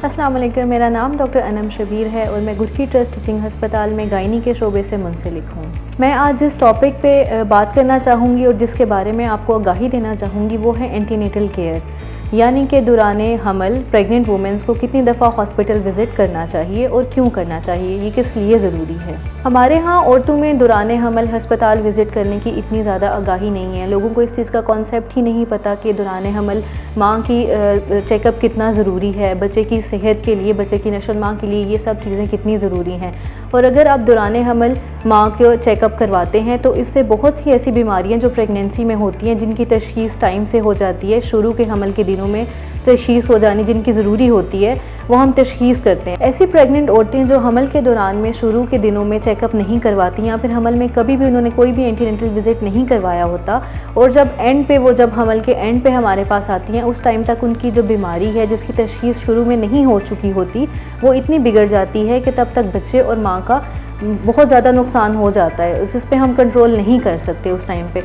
अस्सलाम वालेकुम, मेरा नाम डॉक्टर अनम शबीर है और मैं गुडकी ट्रस्ट टीचिंग हस्पताल में गायनी के शोबे से मुंसलिक हूँ। मैं आज जिस टॉपिक पे बात करना चाहूँगी और जिसके बारे में आपको आगाही देना चाहूँगी वो है एंटीनेटल केयर, यानी कि दौराने हमल प्रेग्नेंट वुमेंस को कितनी दफ़ा हॉस्पिटल विज़िट करना चाहिए और क्यों करना चाहिए, ये किस लिए ज़रूरी है। हमारे यहाँ औरतों में दौराने हमल हस्पताल विज़िट करने की इतनी ज़्यादा आगाही नहीं है। लोगों को इस चीज़ का कॉन्सेप्ट ही नहीं पता कि दौराने हमल माँ की चेकअप कितना ज़रूरी है, बच्चे की सेहत के लिए, बच्चे की नशोनुमा के लिए ये सब चीज़ें कितनी ज़रूरी हैं। और अगर आप दौराने हमल माँ को चेकअप करवाते हैं तो इससे बहुत सी ऐसी बीमारियाँ जो प्रेगनेंसी में होती हैं, जिनकी तशख़ीस टाइम से हो जाती है, शुरू के हमल के दिनों में तशख़ीस हो जानी जिनकी ज़रूरी होती है, वो हम तशख़ीस करते हैं। ऐसी प्रेग्नेंट औरतें जो हमल के दौरान में शुरू के दिनों में चेकअप नहीं करवाती या फिर हमल में कभी भी उन्होंने कोई भी एंटीनेटल विज़िट नहीं करवाया होता और जब एंड पे वो जब हमल के एंड पे हमारे पास आती हैं, उस टाइम तक उनकी जो बीमारी है जिसकी तशख़ीस शुरू में नहीं हो चुकी होती, वो इतनी बिगड़ जाती है कि तब तक बच्चे और माँ का बहुत ज़्यादा नुकसान हो जाता है, जिस पे हम कंट्रोल नहीं कर सकते उस टाइम पे।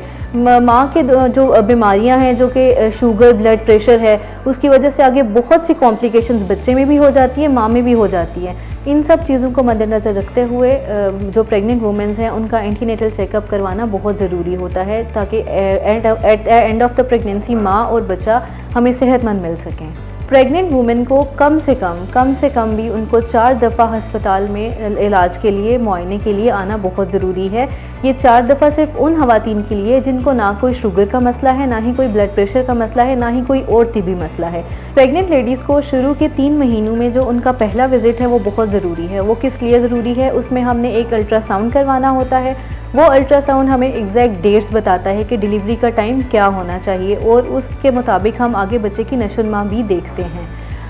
माँ के जो बीमारियां हैं, जो कि शुगर, ब्लड प्रेशर है, उसकी वजह से आगे बहुत सी कॉम्प्लिकेशंस बच्चे में भी हो जाती है, माँ में भी हो जाती है। इन सब चीज़ों को मद्देनज़र रखते हुए जो प्रेग्नेंट वुमेंस हैं उनका एंटीनेटल चेकअप करवाना बहुत ज़रूरी होता है, ताकि at end of the pregnancy माँ और बच्चा हमें सेहतमंद मिल सकें। प्रेग्नेंट वुमेन को कम से कम भी उनको 4 दफ़ा हस्पताल में इलाज के लिए, मुआयने के लिए आना बहुत ज़रूरी है। ये 4 दफ़ा सिर्फ उन ख़वातीन के लिए जिनको ना कोई शुगर का मसला है, ना ही कोई ब्लड प्रेशर का मसला है, ना ही कोई और तिबी मसला है। प्रेग्नेंट लेडीज़ को शुरू के 3 महीनों में जो उनका पहला विज़िट है वो बहुत ज़रूरी है। वो किस लिए ज़रूरी है? उसमें हमने एक अल्ट्रासाउंड करवाना होता है। वो अल्ट्रासाउंड हमें एग्जैक्ट डेट्स बताता है कि डिलीवरी का टाइम क्या होना चाहिए और उसके मुताबिक हम आगे बच्चे की नशोनुमा भी देखते हैं।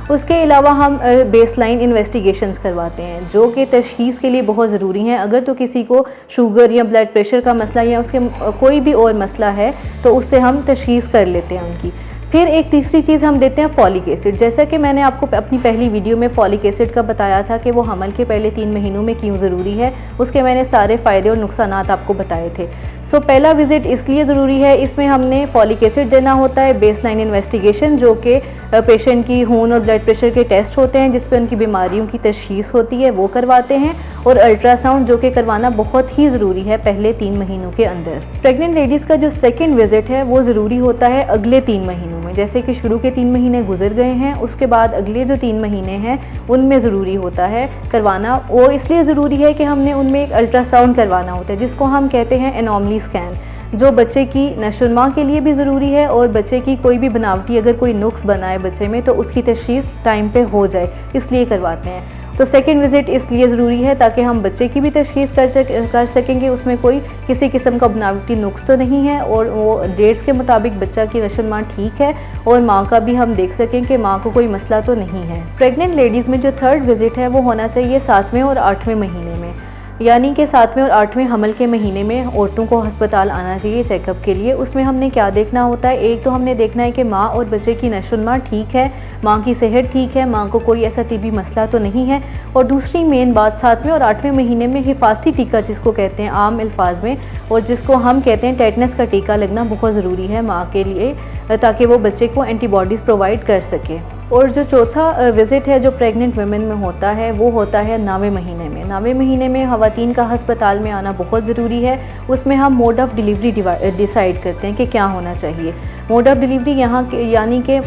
उसके अलावा हम बेसलाइन इन्वेस्टिगेशंस करवाते हैं, जो कि तशख़ीस के लिए बहुत ज़रूरी हैं। अगर तो किसी को शुगर या ब्लड प्रेशर का मसला या उसके कोई भी और मसला है तो उससे हम तशख़ीस कर लेते हैं उनकी। फिर एक तीसरी चीज़ हम देते हैं फॉलिक एसिड। जैसा कि मैंने आपको अपनी पहली वीडियो में फॉलिक एसिड का बताया था कि वो हमल के पहले 3 महीनों में क्यों ज़रूरी है, उसके मैंने सारे फ़ायदे और नुकसानात आपको बताए थे। सो पहला विज़िट इसलिए ज़रूरी है, इसमें हमने फॉलिक एसिड देना होता है, बेसलाइन इन्वेस्टिगेशन जो कि पेशेंट की खून और ब्लड प्रेशर के टेस्ट होते हैं जिस पर उनकी बीमारियों की तशख़ीस होती है, वो करवाते हैं, और अल्ट्रासाउंड जो कि करवाना बहुत ही ज़रूरी है पहले 3 महीनों के अंदर। प्रेग्नेंट लेडीज़ का जो सेकेंड विज़िट है वो ज़रूरी होता है अगले 3 महीनों में। जैसे कि शुरू के 3 महीने गुजर गए हैं, उसके बाद अगले जो 3 महीने हैं उनमें ज़रूरी होता है करवाना। वो इसलिए ज़रूरी है कि हमने उनमें एक अल्ट्रासाउंड करवाना होता है जिसको हम कहते हैं एनोमली स्कैन, जो बच्चे की नशोनुमा के लिए भी ज़रूरी है और बच्चे की कोई भी बनावटी अगर कोई नुक्स बना है बच्चे में तो उसकी तशख़ीस टाइम पे हो जाए, इसलिए करवाते हैं। तो सेकंड विज़िट इसलिए ज़रूरी है ताकि हम बच्चे की भी तशख़ीस कर सकेंगे, उसमें कोई किसी किस्म का बनावटी नुक्स तो नहीं है और वो डेट्स के मुताबिक बच्चा की नशोनुमा ठीक है, और माँ का भी हम देख सकें कि माँ को कोई मसला तो नहीं है। प्रेग्नेंट लेडीज़ में जो थर्ड विज़िट है वो होना चाहिए 7वें और 8वें महीने में, यानी कि 7वें और 8वें हमल के महीने में औरतों को अस्पताल आना चाहिए चेकअप के लिए। उसमें हमने क्या देखना होता है? एक तो हमने देखना है कि माँ और बच्चे की नशोनुमा ठीक है, माँ की सेहत ठीक है, माँ को कोई ऐसा तिबी मसला तो नहीं है। और दूसरी मेन बात, 7वें और 8वें महीने में हिफाजती टीका जिसको कहते हैं आम अल्फाज में, और जिसको हम कहते हैं टेटनस का टीका लगना बहुत ज़रूरी है माँ के लिए, ताकि वो बच्चे को एंटीबॉडीज़ प्रोवाइड कर सके। और जो चौथा विज़िट है जो प्रेग्नेंट वुमेन में होता है वो होता है 9वें महीने में। 9वें महीने में ख़वातीन का अस्पताल में आना बहुत ज़रूरी है। उसमें हम मोड ऑफ़ डिलीवरी डिसाइड करते हैं कि क्या होना चाहिए। मोड ऑफ़ डिलीवरी यहाँ यानी कि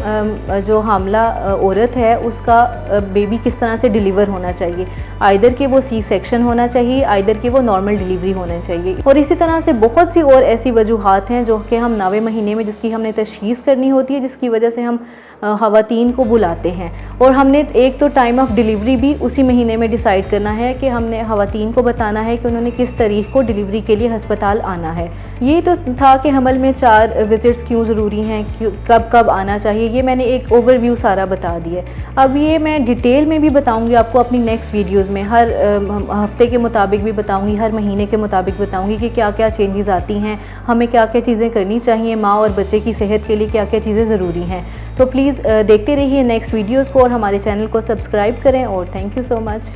जो हामला औरत है उसका बेबी किस तरह से डिलीवर होना चाहिए, आइदर कि वो सी सेक्शन होना चाहिए, आइदर कि वो नॉर्मल डिलीवरी होना चाहिए। और इसी तरह से बहुत सी और ऐसी वजूहात हैं जो कि हम 9वें महीने में जिसकी हमने तशख़ीस करनी होती है, जिसकी वजह से हम ख़वातीन को बुलाते हैं। और हमने एक तो टाइम ऑफ़ डिलीवरी भी उसी महीने में डिसाइड करना है कि हमने ख़वातीन को बताना है कि उन्होंने किस तारीख़ को डिलीवरी के लिए अस्पताल आना है। ये तो था कि हमल में 4 विज़िट्स क्यों ज़रूरी हैं, कब कब आना चाहिए, ये मैंने एक ओवरव्यू सारा बता दिया। अब ये मैं डिटेल में भी बताऊंगी आपको अपनी नेक्स्ट वीडियोज़ में, हर हफ्ते के मुताबिक भी बताऊंगी, हर महीने के मुताबिक बताऊंगी कि क्या क्या चेंजेस आती हैं, हमें क्या क्या चीज़ें करनी चाहिए, माँ और बच्चे की सेहत के लिए क्या क्या चीज़ें ज़रूरी हैं। तो प्लीज़ देखते रहिए नेक्स्ट वीडियोज़ को और हमारे चैनल को सब्सक्राइब करें, और थैंक यू सो मच।